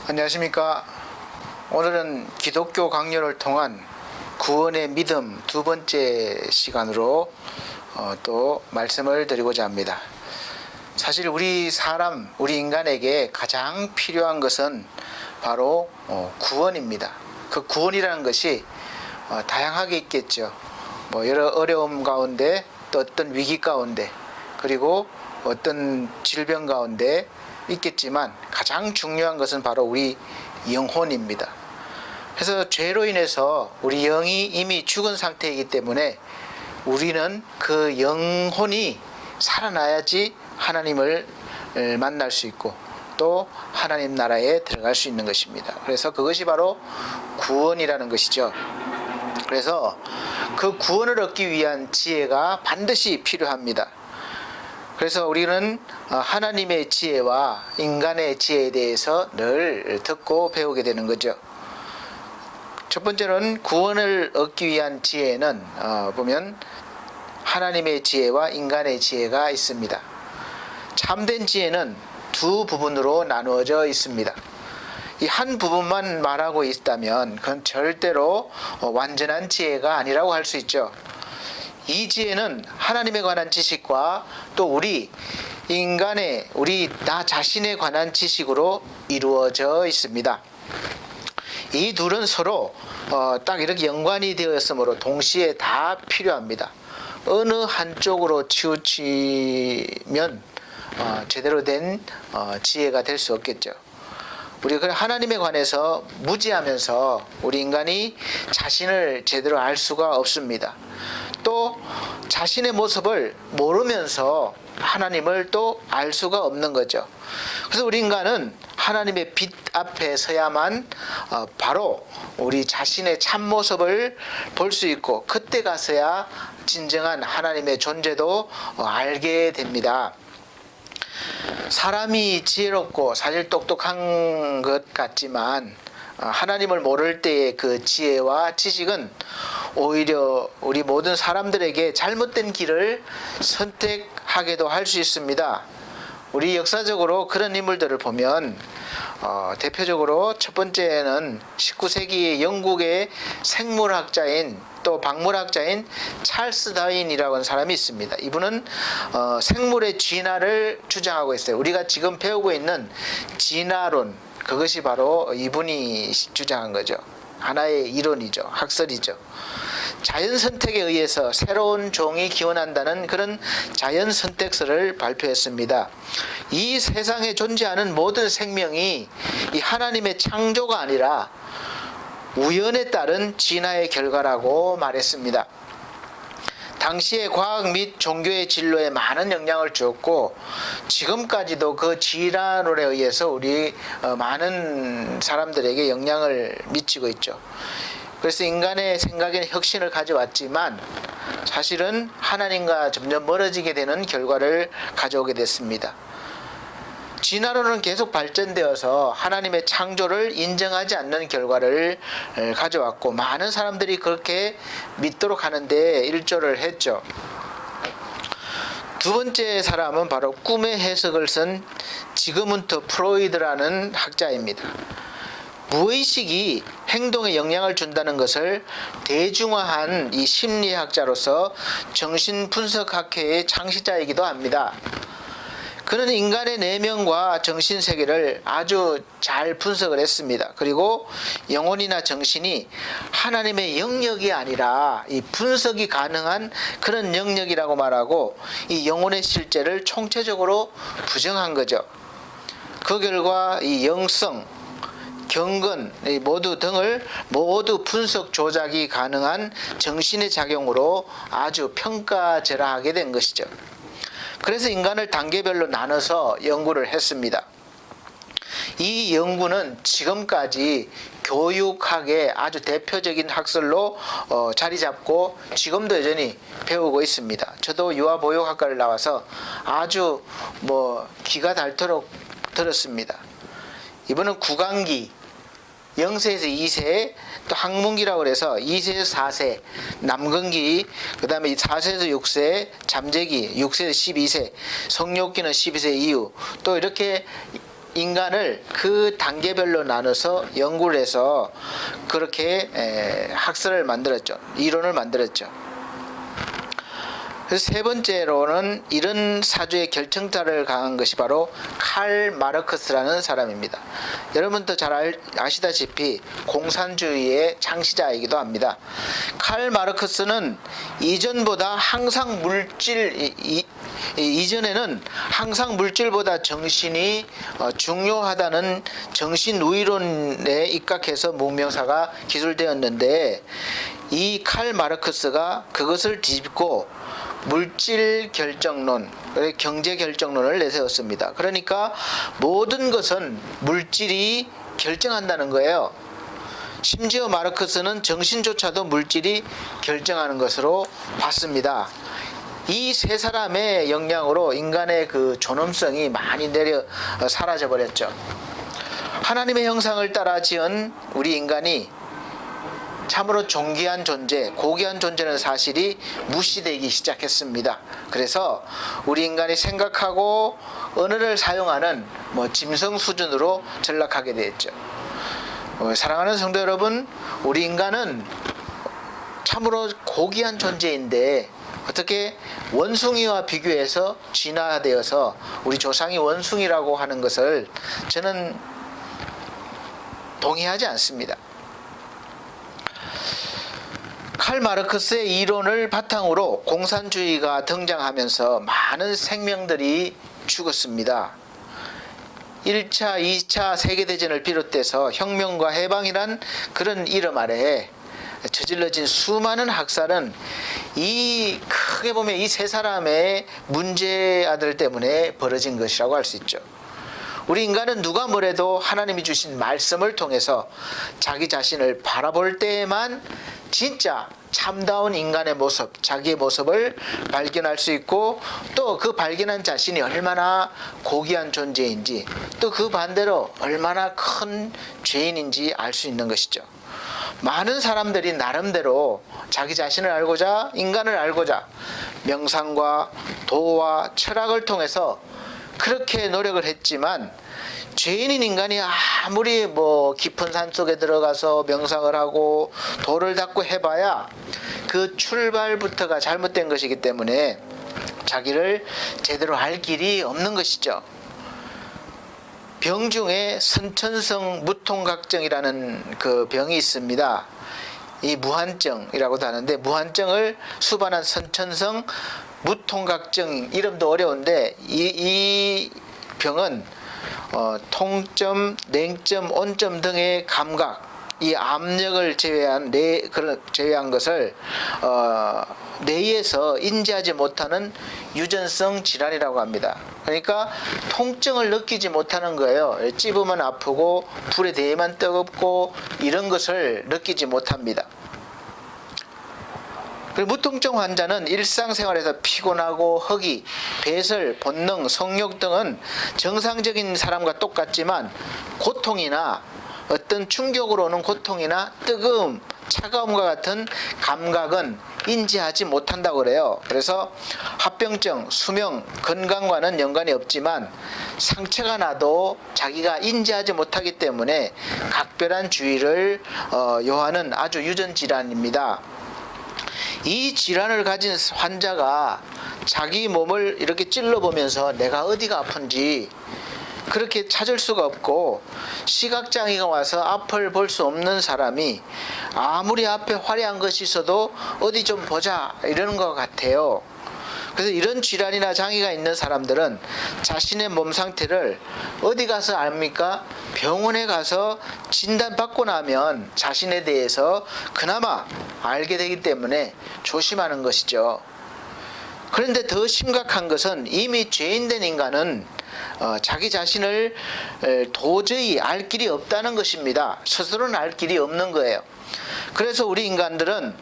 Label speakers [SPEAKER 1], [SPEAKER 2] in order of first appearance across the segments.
[SPEAKER 1] 안녕하십니까. 오늘은 기독교 강론을 통한 구원의 믿음 두 번째 시간으로 또 말씀을 드리고자 합니다. 사실 우리 인간에게 가장 필요한 것은 바로 구원입니다. 그 구원이라는 것이 다양하게 있겠죠. 여러 어려움 가운데, 또 어떤 위기 가운데, 그리고 어떤 질병 가운데 있겠지만 가장 중요한 것은 바로 우리 영혼입니다. 그래서 죄로 인해서 우리 영이 이미 죽은 상태이기 때문에 우리는 그 영혼이 살아나야지 하나님을 만날 수 있고 또 하나님 나라에 들어갈 수 있는 것입니다. 그래서 그것이 바로 구원이라는 것이죠. 그래서 그 구원을 얻기 위한 지혜가 반드시 필요합니다. 그래서 우리는 하나님의 지혜와 인간의 지혜에 대해서 늘 듣고 배우게 되는 거죠. 첫 번째는 구원을 얻기 위한 지혜는 보면 하나님의 지혜와 인간의 지혜가 있습니다. 참된 지혜는 두 부분으로 나누어져 있습니다. 이 한 부분만 말하고 있다면 그건 절대로 완전한 지혜가 아니라고 할 수 있죠. 이 지혜는 하나님에 관한 지식과 또 우리 나 자신에 관한 지식으로 이루어져 있습니다. 이 둘은 서로 딱 이렇게 연관이 되어 있으므로 동시에 다 필요합니다. 어느 한쪽으로 치우치면 제대로 된 지혜가 될 수 없겠죠. 우리가 하나님에 관해서 무지하면서 우리 인간이 자신을 제대로 알 수가 없습니다. 또 자신의 모습을 모르면서 하나님을 또 알 수가 없는 거죠. 그래서 우리 인간은 하나님의 빛 앞에 서야만 바로 우리 자신의 참모습을 볼 수 있고 그때 가서야 진정한 하나님의 존재도 알게 됩니다. 사람이 지혜롭고 사실 똑똑한 것 같지만 하나님을 모를 때의 그 지혜와 지식은 오히려 우리 모든 사람들에게 잘못된 길을 선택하게도 할 수 있습니다. 우리 역사적으로 그런 인물들을 보면 대표적으로 첫 번째는 19세기 영국의 생물학자인 또 박물학자인 찰스 다윈이라고 하는 사람이 있습니다. 이분은 생물의 진화를 주장하고 있어요. 우리가 지금 배우고 있는 진화론, 그것이 바로 이분이 주장한 거죠. 하나의 이론이죠. 학설이죠. 자연 선택에 의해서 새로운 종이 기원한다는 그런 자연 선택설을 발표했습니다. 이 세상에 존재하는 모든 생명이 이 하나님의 창조가 아니라 우연에 따른 진화의 결과라고 말했습니다. 당시의 과학 및 종교의 진로에 많은 영향을 주었고 지금까지도 그 진화론에 의해서 우리 많은 사람들에게 영향을 미치고 있죠. 그래서 인간의 생각에는 혁신을 가져왔지만 사실은 하나님과 점점 멀어지게 되는 결과를 가져오게 됐습니다. 진화론은 계속 발전되어서 하나님의 창조를 인정하지 않는 결과를 가져왔고 많은 사람들이 그렇게 믿도록 하는데 일조를 했죠. 두 번째 사람은 바로 꿈의 해석을 쓴 지그문트 프로이드라는 학자입니다. 무의식이 행동에 영향을 준다는 것을 대중화한 이 심리학자로서 정신분석학회의 창시자이기도 합니다. 그는 인간의 내면과 정신세계를 아주 잘 분석을 했습니다. 그리고 영혼이나 정신이 하나님의 영역이 아니라 이 분석이 가능한 그런 영역이라고 말하고 이 영혼의 실제를 총체적으로 부정한 거죠. 그 결과 이 영성, 경건 등을 모두 분석 조작이 가능한 정신의 작용으로 아주 평가절하하게 된 것이죠. 그래서 인간을 단계별로 나눠서 연구를 했습니다. 이 연구는 지금까지 교육학의 아주 대표적인 학설로 자리 잡고 지금도 여전히 배우고 있습니다. 저도 유아보육학과를 나와서 아주 기가 닳도록 들었습니다. 이번은 구강기 0세에서 2세, 또 항문기라고 해서 2세에서 4세, 남근기, 그 다음에 4세에서 6세, 잠재기, 6세에서 12세, 성욕기는 12세 이후, 또 이렇게 인간을 그 단계별로 나눠서 연구를 해서 그렇게 학설을 만들었죠. 이론을 만들었죠. 그래서 세 번째로는 이런 사주의 결정타를 강한 것이 바로 칼 마르크스라는 사람입니다. 여러분도 잘 아시다시피 공산주의의 창시자이기도 합니다. 칼 마르크스는 이전보다 항상 이전에는 항상 물질보다 정신이 중요하다는 정신우이론에 입각해서 문명사가 기술되었는데, 이 칼 마르크스가 그것을 뒤집고 물질 결정론, 경제 결정론을 내세웠습니다. 그러니까 모든 것은 물질이 결정한다는 거예요. 심지어 마르크스는 정신조차도 물질이 결정하는 것으로 봤습니다. 이 세 사람의 영향으로 인간의 그 존엄성이 많이 사라져 버렸죠. 하나님의 형상을 따라 지은 우리 인간이 참으로 존귀한 존재, 고귀한 존재는 사실이 무시되기 시작했습니다. 그래서 우리 인간이 생각하고 언어를 사용하는 짐승 수준으로 전락하게 되었죠. 사랑하는 성도 여러분, 우리 인간은 참으로 고귀한 존재인데 어떻게 원숭이와 비교해서 진화되어서 우리 조상이 원숭이라고 하는 것을 저는 동의하지 않습니다. 칼 마르크스의 이론을 바탕으로 공산주의가 등장하면서 많은 생명들이 죽었습니다. 1차, 2차 세계대전을 비롯해서 혁명과 해방이란 그런 이름 아래에 저질러진 수많은 학살은 크게 보면 이 세 사람의 문제 아들 때문에 벌어진 것이라고 할 수 있죠. 우리 인간은 누가 뭐래도 하나님이 주신 말씀을 통해서 자기 자신을 바라볼 때에만 진짜 참다운 인간의 모습, 자기의 모습을 발견할 수 있고, 또 그 발견한 자신이 얼마나 고귀한 존재인지, 또 그 반대로 얼마나 큰 죄인인지 알 수 있는 것이죠. 많은 사람들이 나름대로 자기 자신을 알고자, 인간을 알고자 명상과 도와 철학을 통해서 그렇게 노력을 했지만, 죄인인 인간이 아무리 깊은 산 속에 들어가서 명상을 하고 도를 닦고 해봐야 그 출발부터가 잘못된 것이기 때문에 자기를 제대로 할 길이 없는 것이죠. 병 중에 선천성 무통각증이라는 그 병이 있습니다. 이 무한증이라고도 하는데, 무한증을 수반한 선천성 무통각증, 이름도 어려운데 이 병은 통점, 냉점, 온점 등의 감각, 이 압력을 제외한 것을 뇌에서 인지하지 못하는 유전성 질환이라고 합니다. 그러니까 통증을 느끼지 못하는 거예요. 찝으면 아프고 불에 대면 뜨겁고 이런 것을 느끼지 못합니다. 그리고 무통증 환자는 일상생활에서 피곤하고 허기, 배설, 본능, 성욕 등은 정상적인 사람과 똑같지만 고통이나 어떤 충격으로 오는 고통이나 뜨거움, 차가움과 같은 감각은 인지하지 못한다고 그래요. 그래서 합병증, 수명, 건강과는 연관이 없지만 상처가 나도 자기가 인지하지 못하기 때문에 각별한 주의를 요하는 아주 유전질환입니다. 이 질환을 가진 환자가 자기 몸을 이렇게 찔러보면서 내가 어디가 아픈지 그렇게 찾을 수가 없고, 시각장애가 와서 앞을 볼 수 없는 사람이 아무리 앞에 화려한 것이 있어도 어디 좀 보자 이러는 것 같아요. 그래서 이런 질환이나 장애가 있는 사람들은 자신의 몸 상태를 어디 가서 압니까? 병원에 가서 진단받고 나면 자신에 대해서 그나마 알게 되기 때문에 조심하는 것이죠. 그런데 더 심각한 것은 이미 죄인된 인간은 자기 자신을 도저히 알 길이 없다는 것입니다. 스스로는 알 길이 없는 거예요. 그래서 우리 인간들은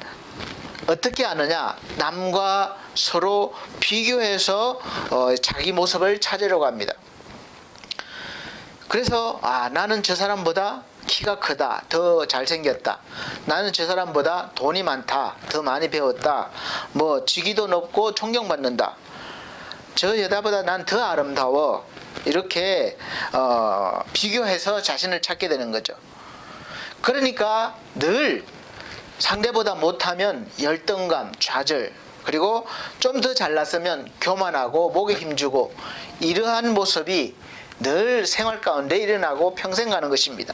[SPEAKER 1] 어떻게 아느냐? 남과 서로 비교해서 자기 모습을 찾으려고 합니다. 그래서 나는 저 사람보다 키가 크다, 더 잘생겼다, 나는 저 사람보다 돈이 많다, 더 많이 배웠다, 직위도 높고 존경받는다, 저 여자보다 난 더 아름다워. 이렇게 비교해서 자신을 찾게 되는 거죠. 그러니까 늘 상대보다 못하면 열등감, 좌절, 그리고 좀 더 잘났으면 교만하고 목에 힘주고, 이러한 모습이 늘 생활 가운데 일어나고 평생 가는 것입니다.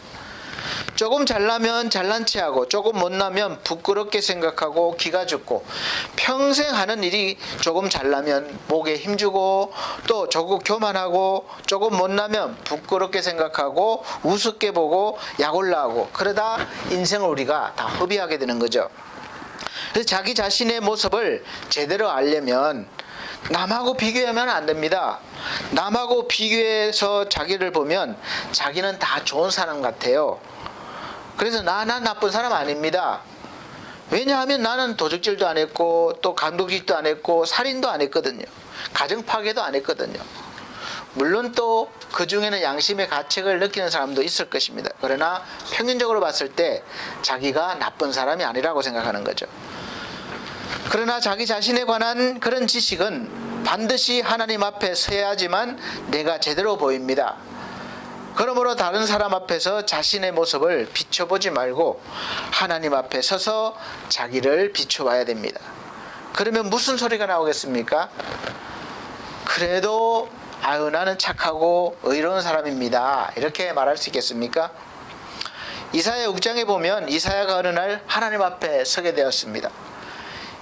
[SPEAKER 1] 조금 잘나면 잘난 체하고, 조금 못나면 부끄럽게 생각하고 기가 죽고, 평생 하는 일이 조금 잘나면 목에 힘주고, 또 조금 교만하고, 조금 못나면 부끄럽게 생각하고 우습게 보고 약올라하고, 그러다 인생을 우리가 다 허비하게 되는 거죠. 그래서 자기 자신의 모습을 제대로 알려면 남하고 비교하면 안 됩니다. 남하고 비교해서 자기를 보면 자기는 다 좋은 사람 같아요. 그래서 난 나쁜 사람 아닙니다. 왜냐하면 나는 도둑질도 안 했고, 또 강도짓도 안 했고, 살인도 안 했거든요. 가정 파괴도 안 했거든요. 물론 또 그 중에는 양심의 가책을 느끼는 사람도 있을 것입니다. 그러나 평균적으로 봤을 때 자기가 나쁜 사람이 아니라고 생각하는 거죠. 그러나 자기 자신에 관한 그런 지식은 반드시 하나님 앞에 서야지만 내가 제대로 보입니다. 그러므로 다른 사람 앞에서 자신의 모습을 비춰보지 말고 하나님 앞에 서서 자기를 비춰봐야 됩니다. 그러면 무슨 소리가 나오겠습니까? 그래도 아유, 나는 착하고 의로운 사람입니다. 이렇게 말할 수 있겠습니까? 이사야 6장에 보면 이사야가 어느 날 하나님 앞에 서게 되었습니다.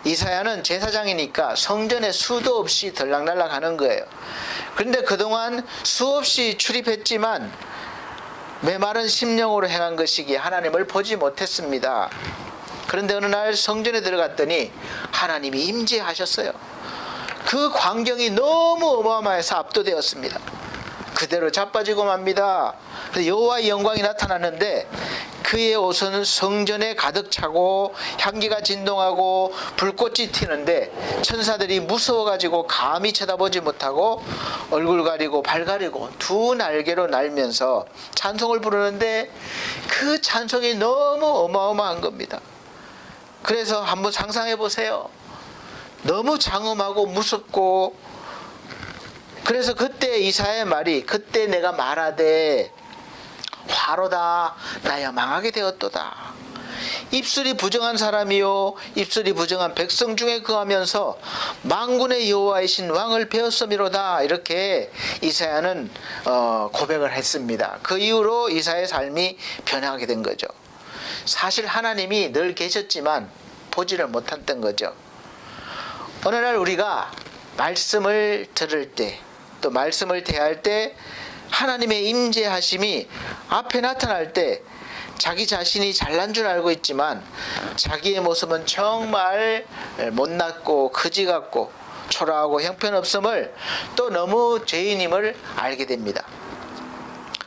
[SPEAKER 1] 이사야는 제사장이니까 성전에 수도 없이 들락날락 하는 거예요. 그런데 그동안 수없이 출입했지만 메마른 심령으로 행한 것이기에 하나님을 보지 못했습니다. 그런데 어느 날 성전에 들어갔더니 하나님이 임재하셨어요. 그 광경이 너무 어마어마해서 압도되었습니다. 그대로 자빠지고 맙니다. 여호와의 영광이 나타났는데 그의 옷은 성전에 가득 차고 향기가 진동하고 불꽃이 튀는데 천사들이 무서워가지고 감히 쳐다보지 못하고 얼굴 가리고 발 가리고 두 날개로 날면서 찬송을 부르는데 그 찬송이 너무 어마어마한 겁니다. 그래서 한번 상상해 보세요. 너무 장엄하고 무섭고, 그래서 그때 이사야의 말이, 그때 내가 말하되 화로다 나야 망하게 되었도다. 입술이 부정한 사람이요 입술이 부정한 백성 중에 거하면서 만군의 여호와이신 왕을 배웠음이로다. 이렇게 이사야는 고백을 했습니다. 그 이후로 이사야의 삶이 변하게 된 거죠. 사실 하나님이 늘 계셨지만 보지를 못했던 거죠. 어느 날 우리가 말씀을 들을 때, 또 말씀을 대할 때 하나님의 임재하심이 앞에 나타날 때 자기 자신이 잘난 줄 알고 있지만 자기의 모습은 정말 못났고 거지 같고 초라하고 형편없음을, 또 너무 죄인임을 알게 됩니다.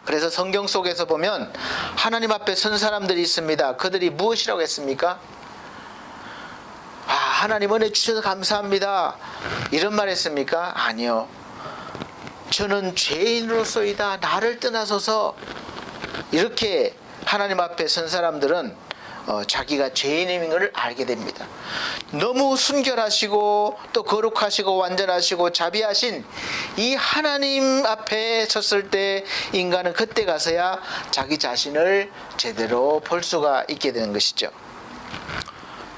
[SPEAKER 1] 그래서 성경 속에서 보면 하나님 앞에 선 사람들이 있습니다. 그들이 무엇이라고 했습니까? 하나님 은혜 주셔서 감사합니다. 이런 말 했습니까? 아니요. 저는 죄인으로서이다. 나를 떠나소서. 이렇게 하나님 앞에 선 사람들은 자기가 죄인인 것을 알게 됩니다. 너무 순결하시고 또 거룩하시고 완전하시고 자비하신 이 하나님 앞에 섰을 때 인간은 그때 가서야 자기 자신을 제대로 볼 수가 있게 되는 것이죠.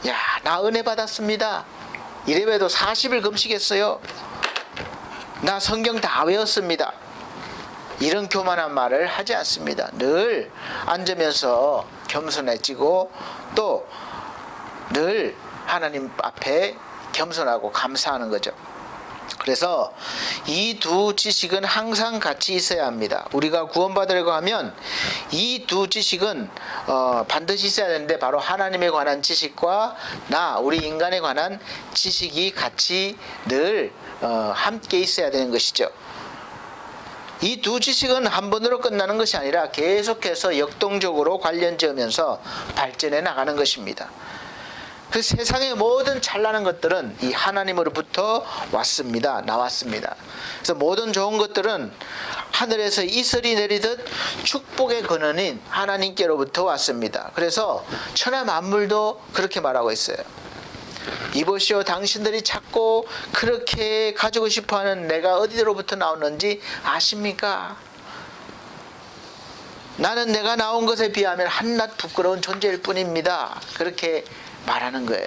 [SPEAKER 1] 야, 나 은혜 받았습니다. 이래봬도 40일 금식했어요. 나 성경 다 외웠습니다. 이런 교만한 말을 하지 않습니다. 늘 앉으면서 겸손해지고 또 늘 하나님 앞에 겸손하고 감사하는 거죠. 그래서 이 두 지식은 항상 같이 있어야 합니다. 우리가 구원받으려고 하면 이 두 지식은 반드시 있어야 되는데, 바로 하나님에 관한 지식과 우리 인간에 관한 지식이 같이 늘 함께 있어야 되는 것이죠. 이 두 지식은 한 번으로 끝나는 것이 아니라 계속해서 역동적으로 관련 지으면서 발전해 나가는 것입니다. 그 세상의 모든 찬란한 것들은 이 하나님으로부터 나왔습니다. 그래서 모든 좋은 것들은 하늘에서 이슬이 내리듯 축복의 근원인 하나님께로부터 왔습니다. 그래서 천하 만물도 그렇게 말하고 있어요. 이보시오, 당신들이 찾고 그렇게 가지고 싶어하는 내가 어디로부터 나오는지 아십니까? 나는 내가 나온 것에 비하면 한낱 부끄러운 존재일 뿐입니다. 그렇게 말하는 거예요.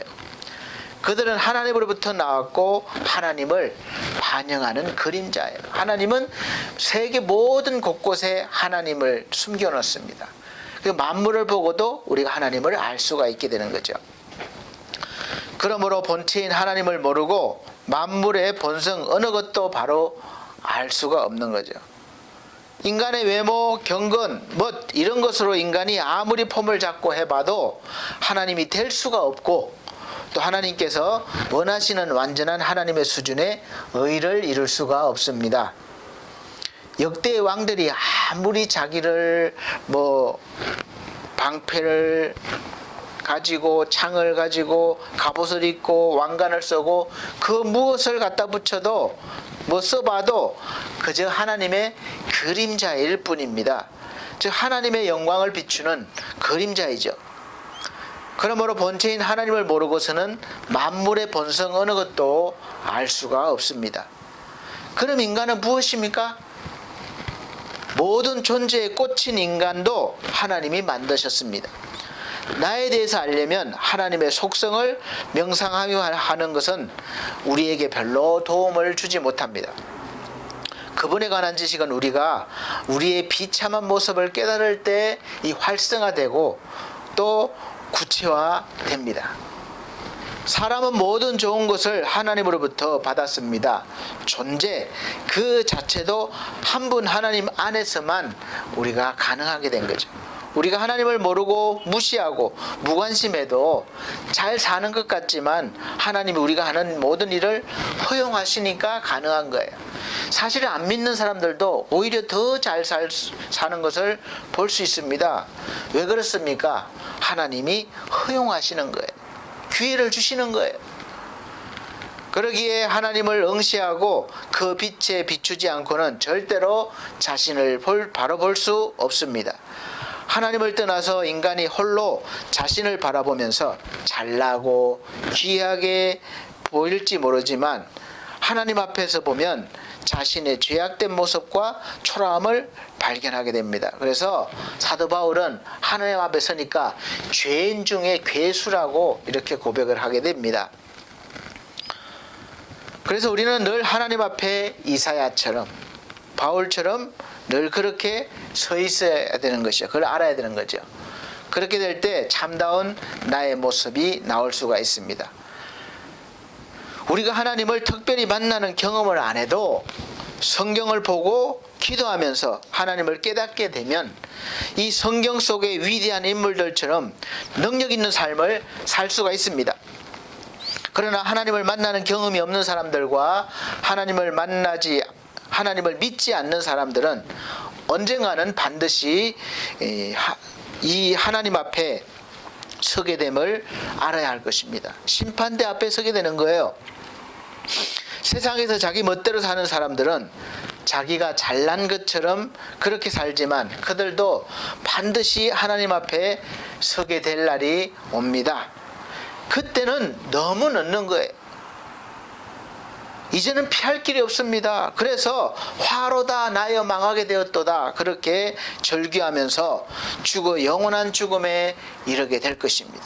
[SPEAKER 1] 그들은 하나님으로부터 나왔고 하나님을 반영하는 그림자예요. 하나님은 세계 모든 곳곳에 하나님을 숨겨놓습니다. 그 만물을 보고도 우리가 하나님을 알 수가 있게 되는 거죠. 그러므로 본체인 하나님을 모르고 만물의 본성 어느 것도 바로 알 수가 없는 거죠. 인간의 외모, 경건, 멋 이런 것으로 인간이 아무리 폼을 잡고 해봐도 하나님이 될 수가 없고, 또 하나님께서 원하시는 완전한 하나님의 수준의 의를 이룰 수가 없습니다. 역대의 왕들이 아무리 자기를 방패를 가지고 창을 가지고 갑옷을 입고 왕관을 쓰고 그 무엇을 갖다 붙여도 써봐도 그저 하나님의 그림자일 뿐입니다. 즉 하나님의 영광을 비추는 그림자이죠. 그러므로 본체인 하나님을 모르고서는 만물의 본성 어느 것도 알 수가 없습니다. 그럼 인간은 무엇입니까? 모든 존재에 꽂힌 인간도 하나님이 만드셨습니다. 나에 대해서 알려면 하나님의 속성을 명상하며 하는 것은 우리에게 별로 도움을 주지 못합니다. 그분에 관한 지식은 우리가 우리의 비참한 모습을 깨달을 때 이 활성화되고 또 구체화됩니다. 사람은 모든 좋은 것을 하나님으로부터 받았습니다. 존재 그 자체도 한 분 하나님 안에서만 우리가 가능하게 된 거죠. 우리가 하나님을 모르고 무시하고 무관심해도 잘 사는 것 같지만 하나님이 우리가 하는 모든 일을 허용하시니까 가능한 거예요. 사실 안 믿는 사람들도 오히려 더 잘 사는 것을 볼 수 있습니다. 왜 그렇습니까? 하나님이 허용하시는 거예요. 기회를 주시는 거예요. 그러기에 하나님을 응시하고 그 빛에 비추지 않고는 절대로 자신을 바로 볼 수 없습니다. 하나님을 떠나서 인간이 홀로 자신을 바라보면서 잘나고 귀하게 보일지 모르지만 하나님 앞에서 보면 자신의 죄악된 모습과 초라함을 발견하게 됩니다. 그래서 사도 바울은 하나님 앞에 서니까 죄인 중에 괴수라고 이렇게 고백을 하게 됩니다. 그래서 우리는 늘 하나님 앞에 이사야처럼 바울처럼 늘 그렇게 서 있어야 되는 것이죠. 그걸 알아야 되는 거죠. 그렇게 될 때 참다운 나의 모습이 나올 수가 있습니다. 우리가 하나님을 특별히 만나는 경험을 안 해도 성경을 보고 기도하면서 하나님을 깨닫게 되면 이 성경 속의 위대한 인물들처럼 능력 있는 삶을 살 수가 있습니다. 그러나 하나님을 만나는 경험이 없는 사람들과 하나님을 믿지 않는 사람들은 언젠가는 반드시 이 하나님 앞에 서게 됨을 알아야 할 것입니다. 심판대 앞에 서게 되는 거예요. 세상에서 자기 멋대로 사는 사람들은 자기가 잘난 것처럼 그렇게 살지만 그들도 반드시 하나님 앞에 서게 될 날이 옵니다. 그때는 너무 늦는 거예요. 이제는 피할 길이 없습니다. 그래서 화로다 나여 망하게 되었도다 그렇게 절규하면서 영원한 죽음에 이르게 될 것입니다.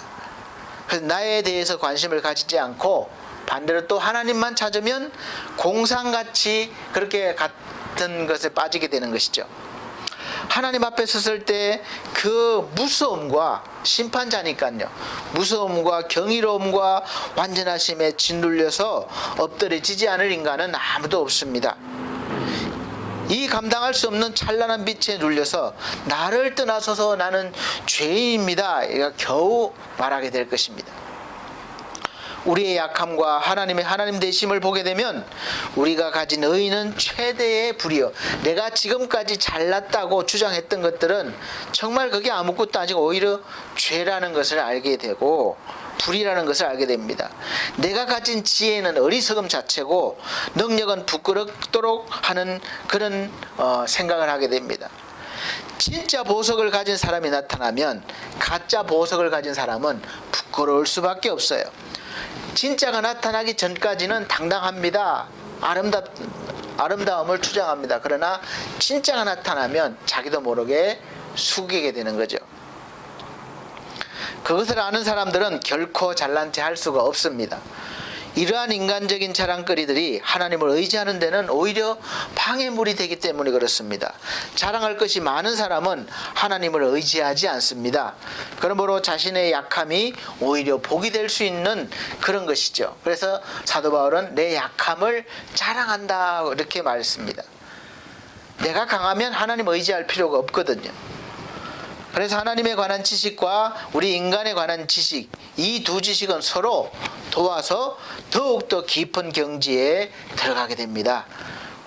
[SPEAKER 1] 그래서 나에 대해서 관심을 가지지 않고 반대로 또 하나님만 찾으면 공상같이 그렇게 같은 것에 빠지게 되는 것이죠. 하나님 앞에 섰을 때 그 무서움과 심판자니까요. 무서움과 경이로움과 완전하심에 짓눌려서 엎드려지지 않을 인간은 아무도 없습니다. 이 감당할 수 없는 찬란한 빛에 눌려서 나를 떠나서서 나는 죄인입니다. 이가 겨우 말하게 될 것입니다. 우리의 약함과 하나님 되심을 보게 되면 우리가 가진 의는 최대의 불이요. 내가 지금까지 잘났다고 주장했던 것들은 정말 그게 아무것도 아니고 오히려 죄라는 것을 알게 되고 불이라는 것을 알게 됩니다. 내가 가진 지혜는 어리석음 자체고 능력은 부끄럽도록 하는 그런 생각을 하게 됩니다. 진짜 보석을 가진 사람이 나타나면 가짜 보석을 가진 사람은 부끄러울 수밖에 없어요. 진짜가 나타나기 전까지는 당당합니다. 아름다움을 투정합니다. 그러나 진짜가 나타나면 자기도 모르게 숙이게 되는 거죠. 그것을 아는 사람들은 결코 잘난 체 할 수가 없습니다. 이러한 인간적인 자랑거리들이 하나님을 의지하는 데는 오히려 방해물이 되기 때문에 그렇습니다. 자랑할 것이 많은 사람은 하나님을 의지하지 않습니다. 그러므로 자신의 약함이 오히려 복이 될 수 있는 그런 것이죠. 그래서 사도 바울은 내 약함을 자랑한다 이렇게 말했습니다. 내가 강하면 하나님 의지할 필요가 없거든요. 그래서 하나님에 관한 지식과 우리 인간에 관한 지식, 이 두 지식은 서로 도와서 더욱더 깊은 경지에 들어가게 됩니다.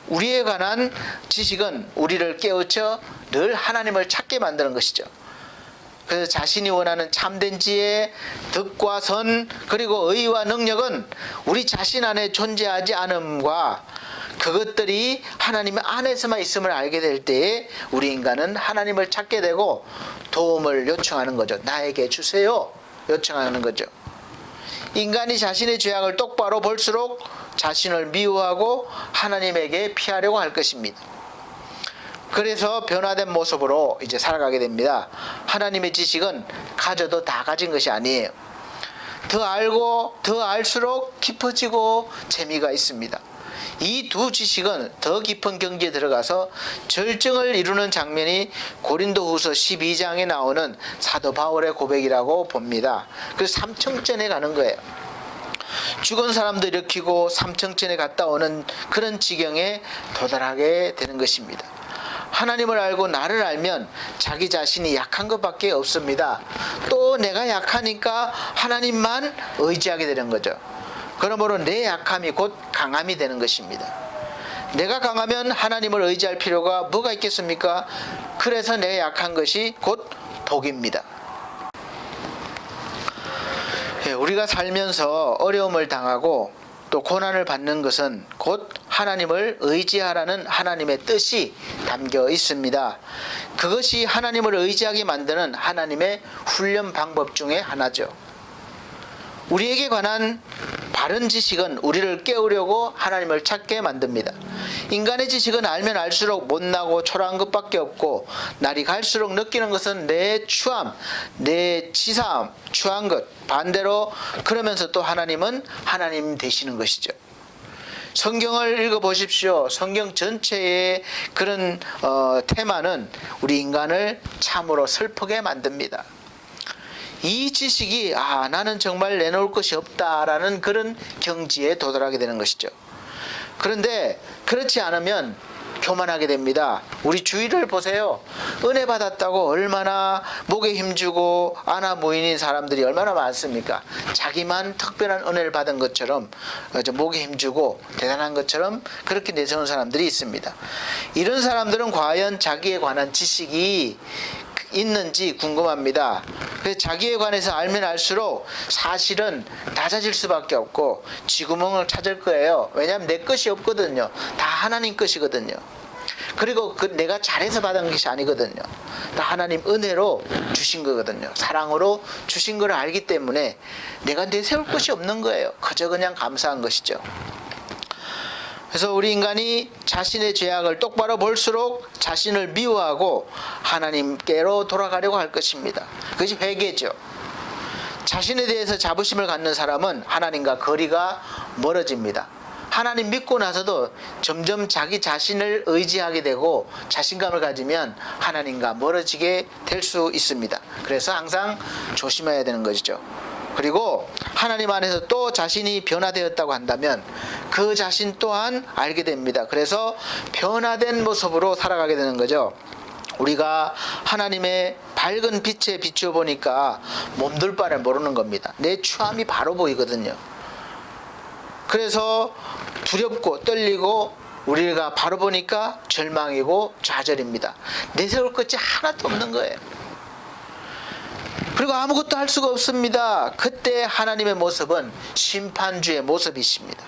[SPEAKER 1] 우리에 관한 지식은 우리를 깨우쳐 늘 하나님을 찾게 만드는 것이죠. 그래서 자신이 원하는 참된 지혜, 덕과 선, 그리고 의와 능력은 우리 자신 안에 존재하지 않음과 그것들이 하나님 안에서만 있음을 알게 될 때에 우리 인간은 하나님을 찾게 되고 도움을 요청하는 거죠. 나에게 주세요. 요청하는 거죠. 인간이 자신의 죄악을 똑바로 볼수록 자신을 미워하고 하나님에게 피하려고 할 것입니다. 그래서 변화된 모습으로 이제 살아가게 됩니다. 하나님의 지식은 가져도 다 가진 것이 아니에요. 더 알고 더 알수록 깊어지고 재미가 있습니다. 이 두 지식은 더 깊은 경지에 들어가서 절정을 이루는 장면이 고린도후서 12장에 나오는 사도 바울의 고백이라고 봅니다. 그래서 삼층전에 가는 거예요. 죽은 사람도 일으키고 삼층전에 갔다 오는 그런 지경에 도달하게 되는 것입니다. 하나님을 알고 나를 알면 자기 자신이 약한 것밖에 없습니다. 또 내가 약하니까 하나님만 의지하게 되는 거죠. 그러므로 내 약함이 곧 강함이 되는 것입니다. 내가 강하면 하나님을 의지할 필요가 뭐가 있겠습니까? 그래서 내 약한 것이 곧 복입니다. 우리가 살면서 어려움을 당하고 또 고난을 받는 것은 곧 하나님을 의지하라는 하나님의 뜻이 담겨 있습니다. 그것이 하나님을 의지하게 만드는 하나님의 훈련 방법 중에 하나죠. 우리에게 관한 바른 지식은 우리를 깨우려고 하나님을 찾게 만듭니다. 인간의 지식은 알면 알수록 못나고 초라한 것밖에 없고 날이 갈수록 느끼는 것은 내 추함, 내 치사함, 추한 것. 반대로 그러면서 또 하나님은 하나님 되시는 것이죠. 성경을 읽어보십시오. 성경 전체의 그런 테마는 우리 인간을 참으로 슬프게 만듭니다. 이 지식이 나는 정말 내놓을 것이 없다라는 그런 경지에 도달하게 되는 것이죠. 그런데 그렇지 않으면 교만하게 됩니다. 우리 주위를 보세요. 은혜 받았다고 얼마나 목에 힘주고 아나무인인 사람들이 얼마나 많습니까? 자기만 특별한 은혜를 받은 것처럼 목에 힘주고 대단한 것처럼 그렇게 내세우는 사람들이 있습니다. 이런 사람들은 과연 자기에 관한 지식이 있는지 궁금합니다. 그래서 자기에 관해서 알면 알수록 사실은 낮아질 수밖에 없고 쥐구멍을 찾을 거예요. 왜냐하면 내 것이 없거든요. 다 하나님 것이거든요. 그리고 내가 잘해서 받은 것이 아니거든요. 다 하나님 은혜로 주신 거거든요. 사랑으로 주신 걸 알기 때문에 내가 내세울 것이 없는 거예요. 그저 그냥 감사한 것이죠. 그래서 우리 인간이 자신의 죄악을 똑바로 볼수록 자신을 미워하고 하나님께로 돌아가려고 할 것입니다. 그것이 회개죠. 자신에 대해서 자부심을 갖는 사람은 하나님과 거리가 멀어집니다. 하나님 믿고 나서도 점점 자기 자신을 의지하게 되고 자신감을 가지면 하나님과 멀어지게 될 수 있습니다. 그래서 항상 조심해야 되는 것이죠. 그리고 하나님 안에서 또 자신이 변화되었다고 한다면 그 자신 또한 알게 됩니다. 그래서 변화된 모습으로 살아가게 되는 거죠. 우리가 하나님의 밝은 빛에 비추어 보니까 몸둘 바를 모르는 겁니다. 내 추함이 바로 보이거든요. 그래서 두렵고 떨리고 우리가 바로 보니까 절망이고 좌절입니다. 내세울 것이 하나도 없는 거예요. 그리고 아무것도 할 수가 없습니다. 그때 하나님의 모습은 심판주의 모습이십니다.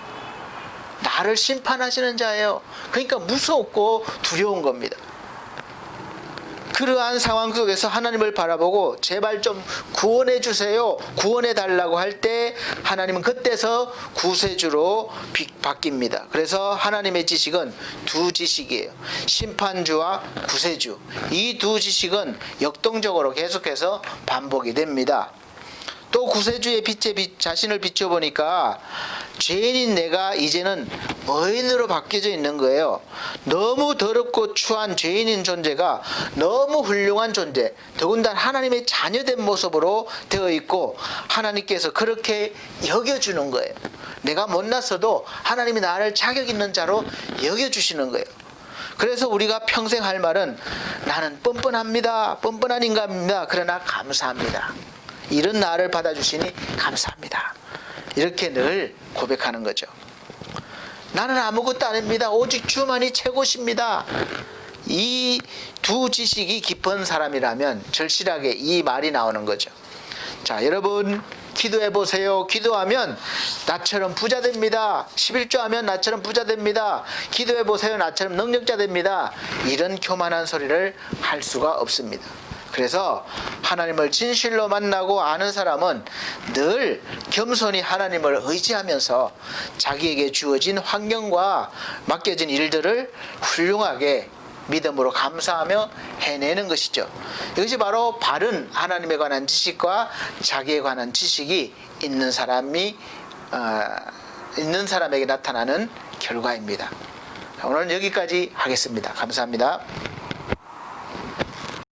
[SPEAKER 1] 나를 심판하시는 자예요. 그러니까 무섭고 두려운 겁니다. 그러한 상황 속에서 하나님을 바라보고 제발 좀 구원해 주세요, 구원해 달라고 할 때 하나님은 그때서 구세주로 바뀝니다. 그래서 하나님의 지식은 두 지식이에요. 심판주와 구세주. 이 두 지식은 역동적으로 계속해서 반복이 됩니다. 또 구세주의 빛에 자신을 비춰보니까 죄인인 내가 이제는 의인으로 바뀌어져 있는 거예요. 너무 더럽고 추한 죄인인 존재가 너무 훌륭한 존재, 더군다나 하나님의 자녀된 모습으로 되어 있고 하나님께서 그렇게 여겨주는 거예요. 내가 못났어도 하나님이 나를 자격 있는 자로 여겨주시는 거예요. 그래서 우리가 평생 할 말은 나는 뻔뻔합니다, 뻔뻔한 인간입니다, 그러나 감사합니다. 이런 나를 받아주시니 감사합니다. 이렇게 늘 고백하는 거죠. 나는 아무것도 아닙니다. 오직 주만이 최고십니다. 이 두 지식이 깊은 사람이라면 절실하게 이 말이 나오는 거죠. 자, 여러분 기도해 보세요. 기도하면 나처럼 부자 됩니다. 11조 하면 나처럼 부자 됩니다. 기도해 보세요. 나처럼 능력자 됩니다. 이런 교만한 소리를 할 수가 없습니다. 그래서 하나님을 진실로 만나고 아는 사람은 늘 겸손히 하나님을 의지하면서 자기에게 주어진 환경과 맡겨진 일들을 훌륭하게 믿음으로 감사하며 해내는 것이죠. 이것이 바로 바른 하나님에 관한 지식과 자기에 관한 지식이 있는 사람에게 나타나는 결과입니다. 오늘은 여기까지 하겠습니다. 감사합니다.